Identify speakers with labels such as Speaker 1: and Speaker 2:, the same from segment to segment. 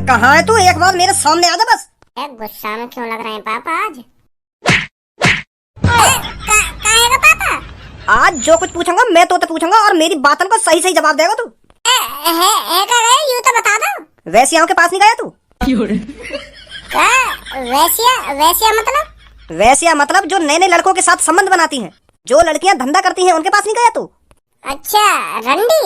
Speaker 1: कहाँ है तू? एक बार मेरे सामने आ जा बस।
Speaker 2: गुस्सा में क्यों लग रहे हैं पापा आज? काहेगा पापा?
Speaker 1: आज जो कुछ पूछूंगा मैं तो पूछूंगा और मेरी बातन को सही सही जवाब देगा तू।
Speaker 2: यूं तो बता दो।
Speaker 1: वैश्याओं के पास नहीं गया तू?
Speaker 2: वैश्या मतलब?
Speaker 1: वैश्या मतलब जो नए नए लड़कों के साथ संबंध बनाती हैं, जो लड़कियां धंधा करती हैं, उनके पास नहीं गया तू?
Speaker 2: अच्छा, रंडी।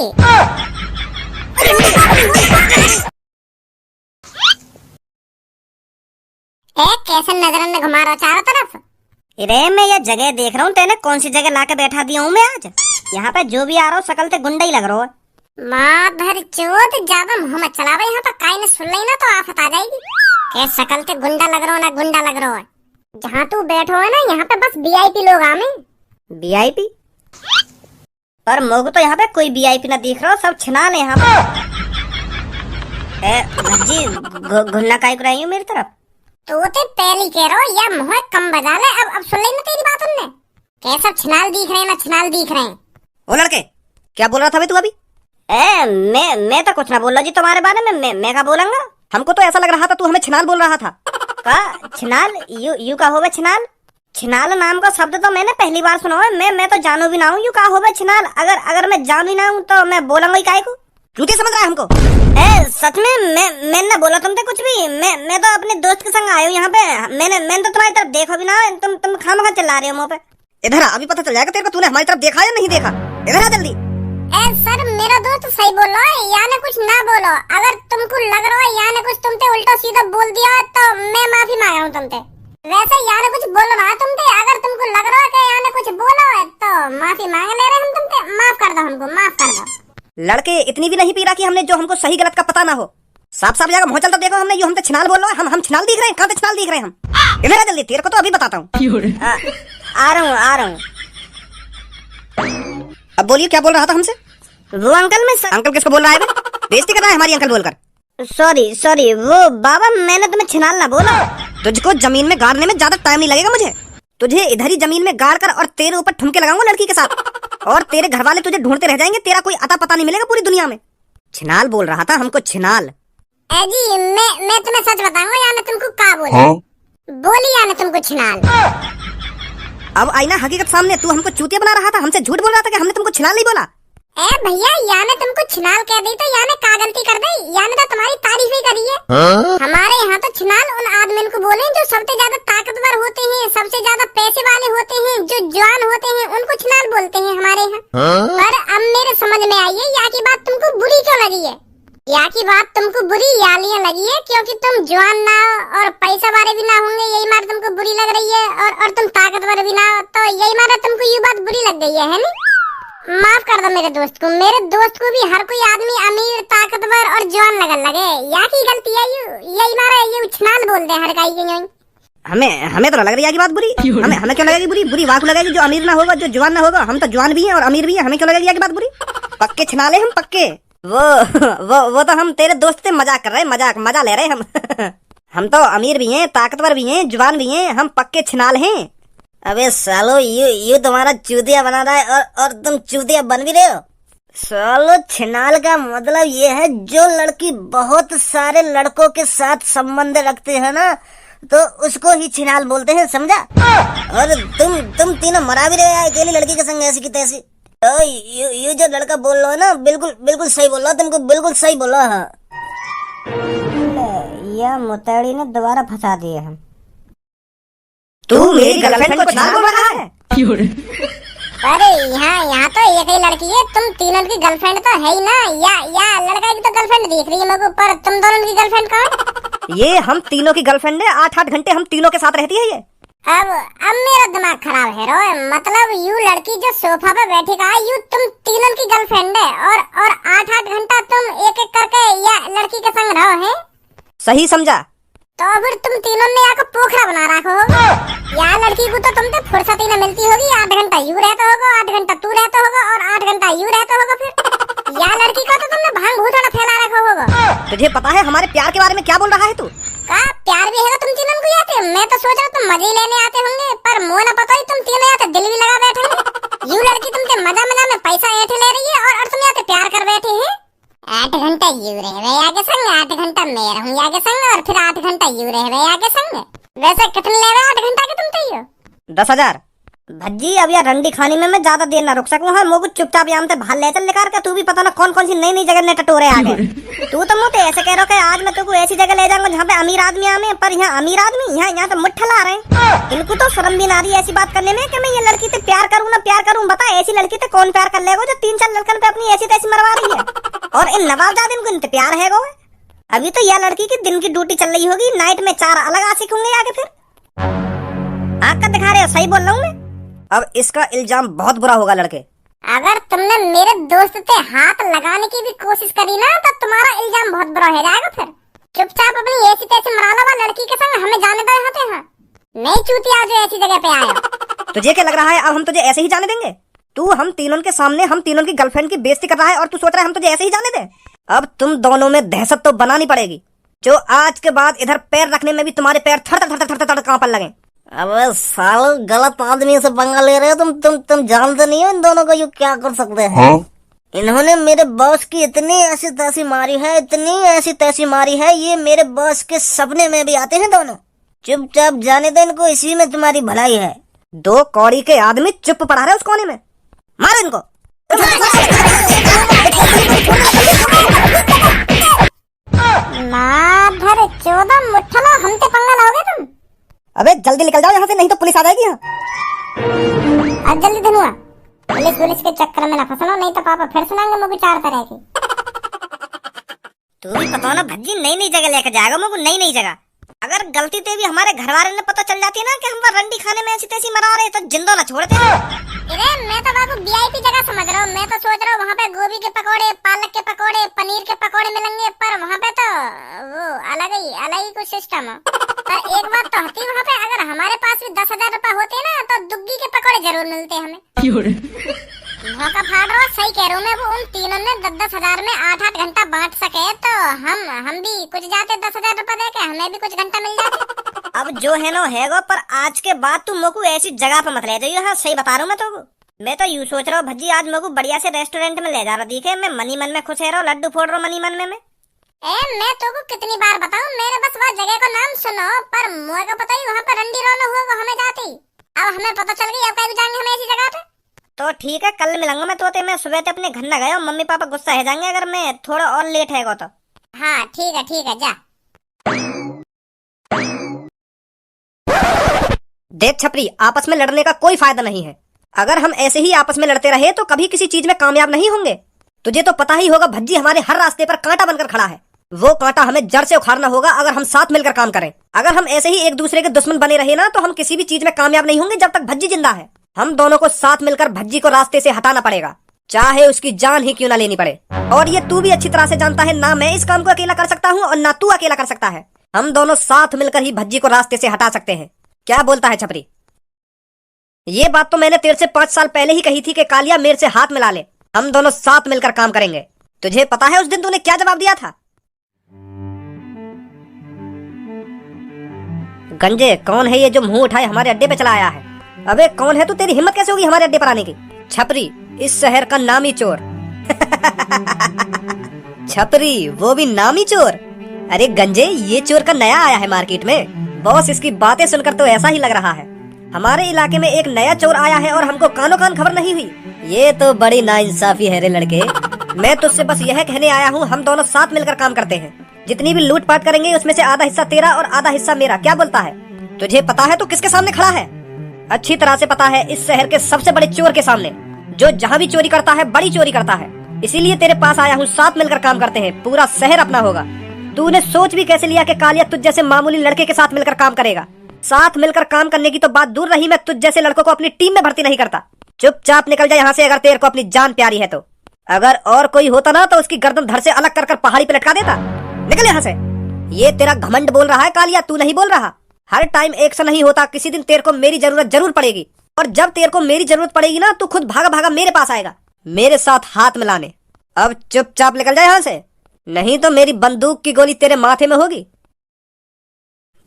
Speaker 2: कैसे नजर में घुमा रहा चारों तरफ?
Speaker 1: अरे मैं ये जगह देख रहा हूँ, तेने कौन सी जगह लाके बैठा दिया हूँ मैं आज? यहाँ पे जो भी आ रहा हूँ शकल से गुंडा ही लग रहा है।
Speaker 2: माँ भर चोट ज्यादा मुँह में चलावे, यहाँ पर काई ने सुन ली ना तो आफत आ जाएगी। क्या शकल से गुंडा लग रहा हो ना गुंडा लग रहा है? जहाँ तू बैठो है ना यहाँ पे बस वीआईपी लोग आमे।
Speaker 1: वीआईपी? पर मोग तो यहाँ पे कोई वीआईपी ना दिख रहा, सब छिनाल है यहाँ पे। भज्जी घुन्ना काहे को रही हूँ मेरी तरफ?
Speaker 2: तो पहली कह रहा हो या मुँह कम बजा ले। अब सुन ली ना तेरी बात उनने। कैसा छिनाल दिख रहे हैं ना छिनाल दिख रहे हैं।
Speaker 1: ओ लड़के क्या बोल रहा था तू अभी? मैं तो कुछ ना बोल रहा जी तुम्हारे बारे में। मैं क्या बोलूंगा? हमको तो ऐसा लग रहा था तू हमें छिनाल बोल रहा था। का छिनाल? यू का होवे छिनाल? छिनाल नाम का शब्द तो मैंने पहली बार सुना है। मैं तो जानू भी ना हूँ यू का होवे छिनाल। अगर मैं जानू ही ना हूँ तो मैं बोलूंगा ही काहे को? झूठे समझ रहा है हमको? सच में मैं ना बोला तुमसे कुछ भी। मैं तो अपने दोस्त के संग आया हूँ यहाँ पे। मैंने तो तुम्हारी तरफ देखा भी ना। तुम खामखा चिल्ला रहे हो मुँह पे। इधर अभी पता चल जाएगा तेरे को तूने हमारी तरफ देखा या नहीं देखा। इधर आ जल्दी।
Speaker 2: सर मेरा दोस्त सही बोल रहा है, या ने कुछ ना बोलो। अगर तुमको लग रहा है या ने कुछ तुमसे उल्टा सीधा बोल दिया तो मैं माफी मांग रहा हूँ तुमसे। वैसे या ने कुछ बोल रहा है तुमसे, अगर तुमको लग रहा है कि या ने कुछ बोला है तो माफी मांग ले रहे हम तुमसे। माफ कर दो हमको, माफ कर दो।
Speaker 1: लड़के इतनी भी नहीं पी रहा कि हमने जो हमको सही गलत का पता ना हो। साफ साफ जगह मुँह चलता देखो हमने यू हमसे छिनाल बोल रहा है। हम छिनाल दिख रहे हैं? कहाँ से छिनाल दिख रहे हैं हम? इधर आ जल्दी, तेरे को तो अभी बताता हूँ। आ रहा हूँ। अब बोलिए क्या बोल रहा था हमसे? वो अंकल में अंकल किसको बोल रहा है? बेइज्जती कर रहा है हमारी अंकल बोलकर। सॉरी वो बाबा मैंने तुम्हें छिनाल ना बोला। तुझको जमीन में गाड़ने में ज्यादा टाइम नहीं लगेगा मुझे। तुझे इधर ही जमीन में गाड़ कर और तेरे ऊपर ठुमके लगाऊंगा लड़की के साथ, और तेरे घर वाले तुझे ढूंढते रह जाएंगे। तेरा कोई अता पता नहीं मिलेगा पूरी दुनिया में। छिनाल बोल रहा था हमको छिनाल।
Speaker 2: जी मैं तुम्हें सच बताऊंगा या ने तुमको क्या बोला? बोली या ने तुमको छिनाल।
Speaker 1: अब आई ना हकीकत सामने। तू हमको चूतिया बना रहा था, हमसे झूठ बोल रहा था कि हमने तुमको छिनाल नहीं बोला।
Speaker 2: भैया या ने तुमको छिनाल कह दी तो या ने का गलती कर दी? या ने तो तुम्हारी तारीफ ही करी है। हमारे यहाँ तो छिनाल उन आदमी को बोले जो सबसे ज्यादा ताकतवर होते हैं, सबसे ज्यादा पैसे वाले होते हैं, जो जवान होते हैं, उनको छिनाल बोलते हैं हमारे यहाँ। पर अब मेरे समझ में आई है या की बात तुमको बुरी क्यों लगी है। या की बात तुमको बुरी यालियाँ लगी है क्योंकि तुम जवान ना और पैसा वाले भी ना होंगे, यही मार तुमको बुरी लग रही है। और तुम ताकतवर भी ना तो यही मारा तुमको ये बात बुरी लग गई है ना? माफ कर दो मेरे दोस्त को। मेरे दोस्त को भी हर कोई आदमी अमीर ताकतवर और जवान लगन लगे। या की गलती है यही मारा ये छिनाल बोल दे हर काई के। हमें तो लग रही है की बात बुरी। हमें क्यों लगेगी बुरी? बुरी वाक लगेगी जो अमीर ना होगा, जो जवान ना होगा। हम तो जवान भी हैं और अमीर भी हैं, हमें क्यों लगेगी की बात बुरी? पक्के छिनाले हम पक्के। वो तो हम तेरे दोस्त से मजाक कर रहे हैं, मजा ले रहे हैं हम। हम तो अमीर भी हैं, ताकतवर भी हैं, जवान भी हैं, हम पक्के छिनाल हैं। अबे सालो यू तुम्हारा चूतिया बना रहा है और तुम चूतिया बन भी रहे हो। सालो छिनाल का मतलब ये है जो लड़की बहुत सारे लड़कों के साथ संबंध रखते हैं ना तो उसको ही छिनाल बोलते हैं, समझा? और तुम तीनों मरा भी रहे अकेली लड़की के संग ऐसी की तैसी। तो यू जो लड़का बोल रहा है ना बिल्कुल सही बोल रहा, तुमको बिल्कुल सही बोला है। यह मुतैड़ी ने दोबारा फंसा दिए हम। तू मेरी गर्लफ्रेंड को छिनाल बोल रहा है? अरे यहाँ तो एक ही लड़की है, तुम तीनों की गर्लफ्रेंड तो है ही ना। या लड़का की तो गर्लफ्रेंड दिख रही है मेरे को, पर तुम दोनों की गर्लफ्रेंड कौन?
Speaker 1: ये हम तीनों की गर्लफ्रेंड है। 8-8 घंटे हम तीनों के साथ रहती है ये।
Speaker 2: अब मेरा दिमाग खराब है रो। मतलब यू लड़की जो सोफा पे बैठी का यू तुम तीनों की गर्लफ्रेंड है और 8-8 घंटा तुम एक करके या लड़की के संग रहो है।
Speaker 1: सही समझा?
Speaker 2: तो फिर तुम तीनों ने आकर पोखरा बना रखा होगा। या लड़की को तो तुमसे फुर्सत ही न मिलती होगी। 8 घंटा यू रहता होगा, 8 घंटा तू रहता होगा और 8 घंटा यू रहता होगा। फिर या लड़की को तो तुमने भांग भूतड़ा फैला रखा होगा।
Speaker 1: तुझे पता है हमारे प्यार के बारे में क्या बोल रहा है तू?
Speaker 2: का प्यार भी है तुम तीनों को आते? मैं तो सोच रहा तुम मजे लेने आते होंगे, पर मुँह न पता ही तुम तीनों आते दिल भी लगा बैठे हैं। यू लड़की तुमसे मजा में पैसा ऐठे ले रही है और तुम आते प्यार कर बैठे हैं। 8 घंटे यू रह गए आगे संग, 8 घंटा मैं रहूं आगे संग, और फिर 8 घंटा यू रह गए आगे संग। वैसे कितने ले रहे हो 8 घंटा के तुम तो यो?
Speaker 1: 10,000। भज्जी अब यार रंडी खाने में मैं ज्यादा देर ना रुक सकूं। हाँ मोको चुपचाप यहाँ से भाल ले चल निकाल के। तू भी पता ना कौन कौन सी नई नई जगह ने टटोरे आ गए। तू तो मुझे ऐसे कह रहा कि आज मैं तुमको ऐसी जगह ले जाऊंगा जहाँ पे अमीर आदमी आवे, पर यहाँ अमीर आदमी यहाँ तो मुट्ठा ला रहे हैं। इनको तो शर्म भी ना आ रही ऐसी बात करने में कि मैं ये लड़की से प्यार करूँ ना प्यार करूँ। बता ऐसी लड़की से कौन प्यार कर लेगा जो 3-4 लड़कन पे अपनी ऐसी तैसी मरवा रही है। और इन नवाबजादे इनको इनसे प्यार है गो। अभी तो यह लड़की की दिन की ड्यूटी चल रही होगी, नाइट में 4 अलग आशिक होंगे आगे। फिर आंख का दिखा रहे हो, सही बोल रहा हूँ मैं। अब इसका इल्जाम बहुत बुरा होगा लड़के।
Speaker 2: अगर तुमने मेरे दोस्त से हाथ लगाने की भी कोशिश करी ना तो तुम्हारा इल्जाम बहुत बुरा हो जाएगा। फिर चुपचाप अपनी ऐसी तैसी मराला वाला लड़की के संग हमें जाने दो यहाँ से। हाँ नहीं चूतिया जो ऐसी जगह पे आया।
Speaker 1: तुझे क्या लग रहा है अब हम तुझे ऐसे ही जाने देंगे? तू हम तीनों के सामने हम तीनों की गर्लफ्रेंड की बेइज्जती कर रहा है और तू सोच रहा है हम तुझे ऐसे ही जाने दें? अब तुम दोनों में दहशत तो बनानी पड़ेगी, जो आज के बाद इधर पैर रखने में भी तुम्हारे पैर थड़ थड़ थड़ थड़ थड़ कांपने लगे। अबे सालो गलत आदमी से पंगा ले रहे हो तुम जानते नहीं हो इन दोनों को ये क्या कर सकते हैं। इन्होंने मेरे बॉस की इतनी ऐसी तैसी मारी है, इतनी ऐसी तैसी मारी है, ये मेरे बॉस के सपने में भी आते हैं दोनों। चुपचाप जाने दो इनको, इसी में तुम्हारी भलाई है। 2 कौड़ी के आदमी चुप पड़ा रहे उस कोने में, मार इनको।
Speaker 2: माधर 14 मुठ्ठला हमसे पंगा लाओगे तुम?
Speaker 1: अबे जल्दी निकल जाओ यहाँ से, नहीं तो पुलिस आ जाएगी यहाँ।
Speaker 2: आज जल्दी धनुआ, पुलिस के चक्कर में ना फंसना, नहीं तो पापा फिर सुनाएंगे मुझे 4 तरह की।
Speaker 1: तू भी पता ना भज्जी नई नई जगह लेकर जाएगा मुझे, नई नई जगह। अगर गलती से भी हमारे घर वाले ने पता चल जाती है ना कि हम रंडी खाने में ऐसी तैसी मरा रहे तो जिंदा ना छोड़ते।
Speaker 2: अरे मैं तो बाबू वीआईपी जगह समझ रहा हूँ। मैं तो सोच रहा हूँ वहाँ पे गोभी के पकोड़े, पालक के पकोड़े, पनीर के पकोड़े मिलेंगे, पर वहाँ पे तो वो अलग ही कुछ सिस्टम है। पर एक बात तो होती वहाँ पे, अगर हमारे पास भी 10,000 रुपए होते ना तो दुग्गी के पकोड़े जरूर मिलते हमें। मौका फाड़ रहा, सही कह रहा हूँ मैं। वो उन तीनों ने 10,000 में 8-8 घंटा बांट सके तो हम भी कुछ जाते 10,000 रुपए दे के, हमें भी कुछ घंटा मिल जाते।
Speaker 1: अब जो है ना है गो, पर आज के बाद तुम मोको ऐसी जगह पे मत ले जाइयो। हाँ सही बता रहा हूँ मैं तो। मैं तो यूँ सोच रहा हूँ भज्जी आज मोको बढ़िया से रेस्टोरेंट में ले जा रहा दिखे, मैं मनी मन में खुश है रहा, लड्डू फोड़ रहा मनी मन में।
Speaker 2: मैं तो को कितनी बार बताऊं, मेरे बस वह जगह का नाम सुनो, पर मुझे को पता ही वहाँ पर रंडी रोना हुआ हमें जाती। अब हमें पता चल गई, अब कहीं जाएंगे हम ऐसी जगह पे।
Speaker 1: तो ठीक है, कल मिलूंगा मैं तोते। मैं सुबह अपने घर न गया, मम्मी पापा गुस्सा है जाएंगे अगर मैं थोड़ा और लेट है तो।
Speaker 2: हाँ ठीक है जा।
Speaker 1: देख छपरी, आपस में लड़ने का कोई फायदा नहीं है। अगर हम ऐसे ही आपस में लड़ते रहे तो कभी किसी चीज में कामयाब नहीं होंगे। तुझे तो पता ही होगा भज्जी हमारे हर रास्ते पर कांटा बनकर खड़ा है। वो कांटा हमें जड़ से उखाड़ना होगा अगर हम साथ मिलकर काम करें। अगर हम ऐसे ही एक दूसरे के दुश्मन बने रहे ना तो हम किसी भी चीज में कामयाब नहीं होंगे जब तक भज्जी जिंदा है। हम दोनों को साथ मिलकर भज्जी को रास्ते से हटाना पड़ेगा, चाहे उसकी जान ही क्यों ना लेनी पड़े। और ये तू भी अच्छी तरह से जानता है, ना मैं इस काम को अकेला कर सकता हूँ और ना तू अकेला कर सकता है। हम दोनों साथ मिलकर ही भज्जी को रास्ते से हटा सकते हैं। क्या बोलता है छपरी? ये बात तो मैंने तेरे से 5 साल पहले ही कही थी कि कालिया मेरे से हाथ मिला ले, हम दोनों साथ मिलकर काम करेंगे। तुझे पता है उस दिन तूने क्या जवाब दिया था? गंजे कौन है ये जो मुंह उठाए हमारे अड्डे पे चला आया है? अबे कौन है तू? तेरी हिम्मत कैसे होगी हमारे अड्डे पर आने की? छपरी, इस शहर का नामी चोर। छपरी, वो भी नामी चोर? अरे गंजे, ये चोर का नया आया है मार्केट में। बॉस इसकी बातें सुनकर तो ऐसा ही लग रहा है हमारे इलाके में एक नया चोर आया है और हमको कानों कान खबर नहीं हुई। ये तो बड़ी नाइंसाफी है रे लड़के। मैं तुझसे बस यह कहने आया हूँ, हम दोनों साथ मिलकर काम करते हैं। जितनी भी लूटपाट करेंगे उसमें से आधा हिस्सा तेरा और आधा हिस्सा मेरा। क्या बोलता है? तुझे पता है तू किसके सामने खड़ा है? अच्छी तरह से पता है, इस शहर के सबसे बड़े चोर के सामने, जो जहाँ भी चोरी करता है बड़ी चोरी करता है। इसीलिए तेरे पास आया हूँ, साथ मिलकर काम करते हैं, पूरा शहर अपना होगा। तूने सोच भी कैसे लिया कि कालिया तुझ जैसे मामूली लड़के के साथ मिलकर काम करेगा? साथ मिलकर काम करने की तो बात दूर रही, मैं तुझ जैसे लड़कों को अपनी टीम में भर्ती नहीं करता। चुपचाप निकल जा यहाँ से अगर तेरे को अपनी जान प्यारी है तो। अगर और कोई होता ना तो उसकी गर्दन धड़ से अलग कर कर पहाड़ी पे लटका देता। निकल यहाँ से। ये तेरा घमंड बोल रहा है कालिया, तू नहीं बोल रहा। हर टाइम एक सा नहीं होता, किसी दिन तेरे को मेरी जरूरत जरूर पड़ेगी। और जब तेरे को मेरी जरूरत पड़ेगी ना तू खुद भागा भागा मेरे पास आएगा, मेरे साथ हाथ मिलाने। अब चुपचाप निकल जा यहाँ से, नहीं तो मेरी बंदूक की गोली तेरे माथे में होगी।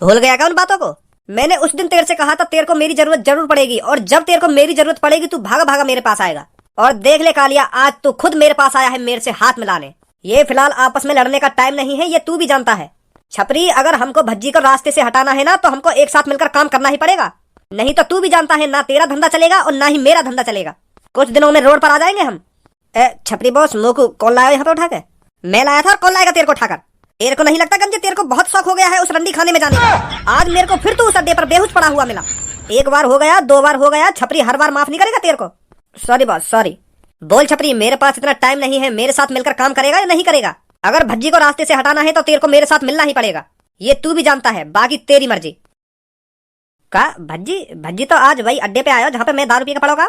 Speaker 1: भूल गया क्या उन बातों को? मैंने उस दिन तेरे से कहा था तेरे को मेरी जरूरत जरूर पड़ेगी, और जब तेरे को मेरी जरूरत पड़ेगी तू भागा भागा मेरे पास आएगा। और देख ले कालिया, आज तू खुद मेरे पास आया है मेरे से हाथ मिलाने। ये फिलहाल आपस में लड़ने का टाइम नहीं है, ये तू भी जानता है। छपरी, अगर हमको भज्जी को रास्ते से हटाना है ना तो हमको एक साथ मिलकर काम करना ही पड़ेगा, नहीं तो तू भी जानता है ना तेरा धंधा चलेगा और ना ही मेरा धंधा चलेगा। कुछ दिनों में रोड पर आ जाएंगे हम। छपरी बॉस, मोकू कौन लाया यहाँ पे उठा के? मैं लाया था। और कौन लाएगा तेरे को उठाकर? तेरे को नहीं लगता गंजे तेरे को बहुत शौक हो गया है उस रंडी खाने में जाने का? आज मेरे को फिर तू उस अड्डे पर बेहोश पड़ा हुआ मिला। एक बार हो गया, 2 बार हो गया, छपरी हर बार माफ नहीं करेगा तेरे को। Sorry boss, sorry. बोल छपरी, मेरे पास इतना टाइम नहीं है, मेरे साथ मिलकर काम करेगा या नहीं करेगा? अगर भज्जी को रास्ते से हटाना है तो तेरे को मेरे साथ मिलना ही पड़ेगा, ये तू भी जानता है, बाकी तेरी मर्जी। का भज्जी तो आज वही अड्डे पे आयो जहाँ पे मैं दारू पी के पड़ोगा।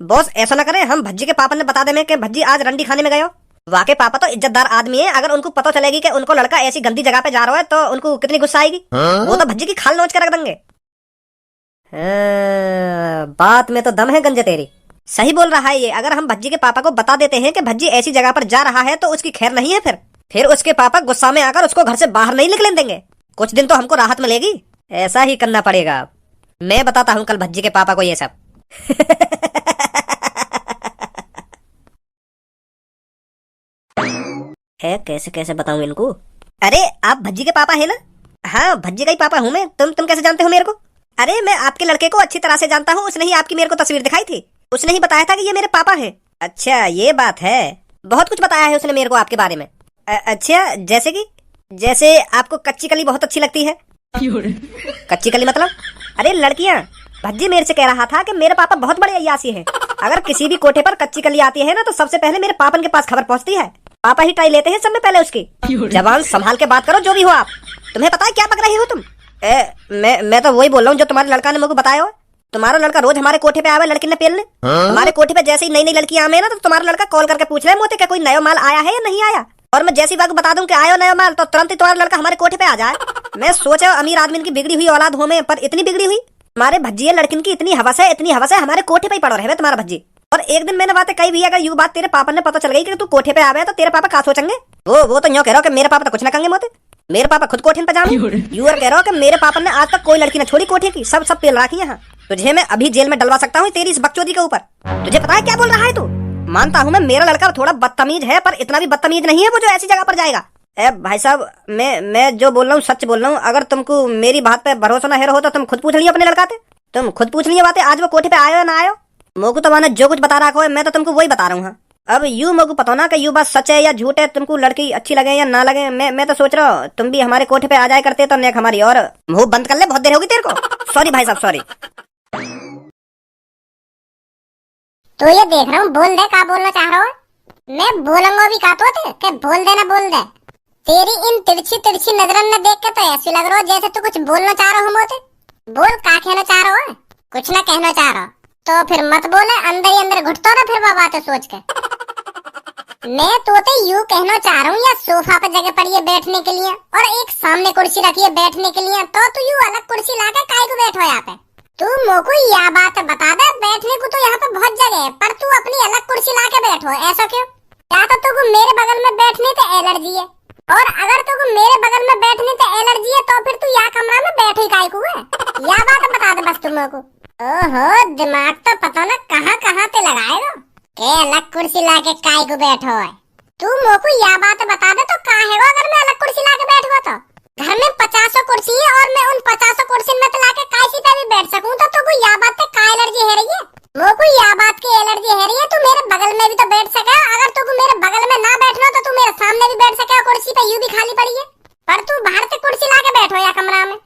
Speaker 1: बॉस ऐसा ना करें, हम भज्जी के पापा ने बता दे कि भज्जी आज रंडी खाने में गयो। वाकई पापा तो इज्जतदार आदमी है, अगर उनको पता चलेगी कि उनको लड़का ऐसी गंदी जगह पे जा रहा है तो उनको कितनी गुस्सा आएगी। वो तो भज्जी की खाल नोच के रख देंगे। बात में तो दम है गंजे तेरी, सही बोल रहा है ये। अगर हम भज्जी के पापा को बता देते हैं कि भज्जी ऐसी जगह पर जा रहा है तो उसकी खैर नहीं है, फिर उसके पापा गुस्सा में आकर उसको घर से बाहर नहीं निकलने देंगे। कुछ दिन तो हमको राहत मिलेगी। ऐसा ही करना पड़ेगा। मैं बताता हूँ कल भज्जी के पापा को ये सब। है कैसे कैसे बताऊं इनको? अरे आप भज्जी के पापा है ना? हाँ, भज्जी का ही पापा हूँ मैं। तुम कैसे जानते हो मेरे को? अरे मैं आपके लड़के को अच्छी तरह से जानता हूँ, उसने ही आपकी मेरे को तस्वीर दिखाई थी, उसने ही बताया था कि ये मेरे पापा हैं। अच्छा ये बात है, बहुत कुछ बताया है उसने मेरे को आपके बारे में। अच्छा जैसे कि? जैसे आपको कच्ची कली बहुत अच्छी लगती है। कच्ची कली मतलब? अरे लड़कियां, भज्जी मेरे से कह रहा था कि मेरे पापा बहुत बड़े अय्यासी हैं। अगर किसी भी कोठे पर कच्ची कली आती है ना तो सबसे पहले मेरे पापन के पास खबर पहुंचती है। पापा ही ट्राई लेते हैं सब में पहले उसकी। जवान संभाल के बात करो, जो भी हो आप। तुम्हें पता है क्या पक रही हो तुम? मैं तो वही बोल रहा हूँ जो तुम्हारे लड़का ने मुझे बताया हो। तुम्हारा लड़का रोज हमारे कोठे पे आवे लड़की ने पेलने। हमारे कोठे पे जैसे ही नई नई लड़की आवे ना तो तुम्हारा लड़का कॉल करके पूछ रहे मोते क्या कोई नया माल आया है या नहीं आया। और मैं जैसी बात बता दूं कि आयो नया माल तो तुरंत ही तुम्हारा लड़का हमारे कोठे पे आ जाए। मैं सोचा अमीर आदमी की बिगड़ी हुई औलाद हो में, पर इतनी बिगड़ी हुई हमारे भज्जी लड़किन की इतनी हवस है हमारे कोठे पे ही पड़ो रहे तुम्हारा भज्जी। और एक दिन मैंने बातें कही भी, अगर यू बात तेरे पापा ने पता चल गई कि तू कोठे पे आवे तो तेरे पापा क्या सोचेंगे? वो तो यूं कह रहा हो कि मेरे पापा तो कुछ ना कहेंगे मोते। मेरे पापा खुद कोठे पे जाए। यू और कह रहा हो कि मेरे पापा ने आज तक कोई लड़की ने छोड़ी कोठे की, सब पेल रखी है। तुझे मैं अभी जेल में डलवा सकता हूँ तेरी इस बकचोदी के ऊपर। तुझे पता है क्या बोल रहा है तू? मानता हूँ मैं मेरा लड़का थोड़ा बदतमीज है, पर इतना भी बदतमीज नहीं है वो जो ऐसी जगह पर जाएगा। भाई साहब, मैं जो बोल रहा हूँ सच बोल रहा हूँ। अगर तुमको मेरी बात पे भरोसा न हो तो तुम खुद पूछ लियो अपने लड़का से। तुम खुद पूछ लियो बातें, आज वो कोठे पे आयो या ना आयो। मोको तो मैंने जो कुछ बता रखा है मैं तो तुमको वही बता रहा हूँ। अब यू मोको पता ना कि यू बात सच है या झूठ है, तुमको लड़की अच्छी लगे या ना लगे। मैं तो सोच रहा हूँ तुम भी हमारे कोठे पे आ जाए करते तो नेक हमारी। और मुंह बंद कर ले, बहुत देर होगी तेरे को। सॉरी भाई साहब, सॉरी।
Speaker 2: तो ये देख रहा हूँ, बोल दे क्या बोलना चाह रहा हो। मैं बोलूंगा भी का तो बोल देना, बोल दे। तेरी इन तिरछी तिरछी नजरन ने देख के तो ऐसी लग रहा हो जैसे तू कुछ बोलना चाह रहा हो मोते। बोल क्या कहना चाह रहा हो? कुछ ना कहना चाह रहा तो फिर मत बोले, अंदर ही अंदर घुटतो ना फिर बातें सोच के। मैं तो यूं कहना चाह रहा हूँ, या सोफा पे जगह पड़ी है बैठने के लिए और एक सामने कुर्सी रखी है बैठने के लिए, तो तू यूं अलग कुर्सी लाके काहे को बैठो यहाँ पे? तू मोको यह बात बता दे, बैठने को तो यहाँ पे बहुत जगह है, पर तू अपनी अलग कुर्सी लाके बैठो, ऐसा क्यों? या तो तुमको मेरे बगल में बैठने से एलर्जी है, और अगर तुमको मेरे बगल में बैठने से एलर्जी है तो फिर तू यहाँ कमरा में बैठे काहे को है? यह बात बता दे बस तुम को। ओहो, दिमाग तो पता ना कहाँ ते लगाएगा के अलग कुर्सी लाके काय को बैठो है। तू मोको यह बात बता दे तो कहाँ है वो, अगर मैं अलग कुर्सी लाके बैठूंगा तो? घर में 50 कुर्सी है और मैं उन 50 कुर्सी में तो लाके कायसी पे भी बैठ सकूं, तो तुमको यह बात पे का एलर्जी है रही है? मोको यह बात की एलर्जी है रही है, तू मेरे बगल में भी तो बैठ सके। अगर तुमको मेरे बगल में ना बैठना तो तू मेरे सामने भी बैठ सके, कुर्सी पे यूं भी खाली पड़ी है, पर तू बाहर से कुर्सी लाके बैठो या कमरा में।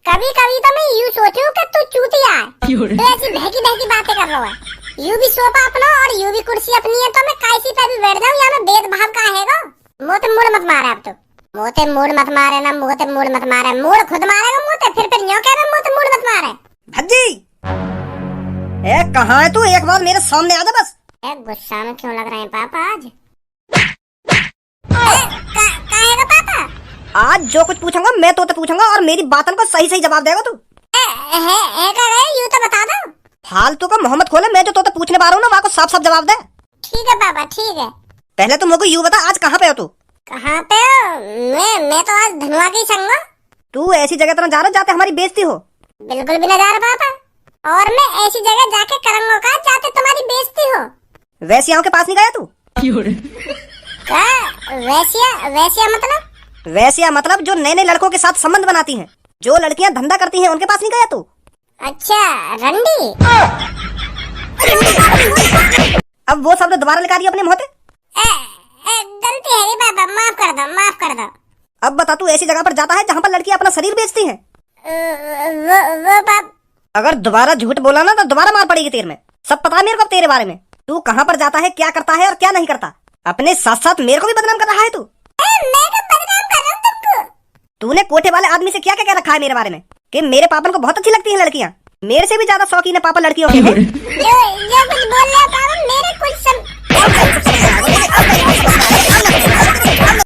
Speaker 2: कभी कभी तो मैं यूं सोचूं कि तू चूतिया है, तो ऐसी बहकी बहकी बातें कर रहा है। यूं भी सोफा अपना और यूं भी कुर्सी अपनी है, तो मैं कायसी पे भी बैठ जाऊं, या मैं भेदभाव का हैगा? मोते मूड मत मारे अब तो। मोते मूड मत मारे ना, मोते मूड मत मारे, मूड खुद मारेगा मोते, फिर न्यों कह रहा मोते मूड मत मारे।
Speaker 1: भज्जी कहाँ है तू? एक बार मेरे सामने आ जा बस।
Speaker 2: गुस्सा में क्यों लग रहे हैं पापा आज? काहेगा पापा?
Speaker 1: आज जो कुछ पूछूंगा मैं तो पूछूंगा और मेरी बातों का सही सही जवाब देगा तू।
Speaker 2: यूं तो बता दो।
Speaker 1: फालतू का मोहम्मद खोले, मैं जो तो पूछने पा रहा हूँ ना वहाँ को साफ साफ जवाब दे।
Speaker 2: ठीक है पापा, ठीक है।
Speaker 1: पहले तुम मुझे यूं बता, आज कहाँ पे हो तू?
Speaker 2: कहाँ पे हो? मैं तो आज धनवा की संग।
Speaker 1: तू ऐसी जगह तरह जा रहा जाते हमारी बेइज्जती हो?
Speaker 2: बिल्कुल भी न जा रहा पापा, और मैं ऐसी जगह जाके करूंगा का जाते तुम्हारी बेइज्जती हो।
Speaker 1: वैसे यहाँ के पास नहीं गया तू?
Speaker 2: का वैश्या वैश्या मतलब?
Speaker 1: वैश्या मतलब जो नए नए लड़कों के साथ संबंध बनाती हैं, जो लड़कियां धंधा करती हैं, उनके पास नहीं गया तू?
Speaker 2: अच्छा, रंडी।
Speaker 1: अब वो शब्द दोबारा लगा दिया अपने मुंह पे।
Speaker 2: गलती है रे बाबा, माफ कर दो, माफ कर दो।
Speaker 1: अब बता, तू ऐसी जगह पर जाता है जहाँ पर लड़कियां अपना शरीर बेचती हैं?
Speaker 2: वो बाप।
Speaker 1: अगर दोबारा झूठ बोला ना तो दोबारा मार पड़ेगी तेरे में। सब पता है मेरे को अब तेरे बारे में। तू कहाँ पर जाता है, क्या करता है और क्या नहीं करता। अपने साथ साथ मेरे को भी बदनाम कर रहा है तू।
Speaker 2: मैं कब बदनाम कर रहा हूँ तुमको?
Speaker 1: तूने कोठे वाले आदमी से क्या क्या रखा है मेरे बारे में कि मेरे पापन को बहुत अच्छी लगती हैं लड़कियां। मेरे से भी ज्यादा शौकीन है पापा लड़कियों के।
Speaker 2: जो कुछ बोल रहे हो पापा, मेरे कुछ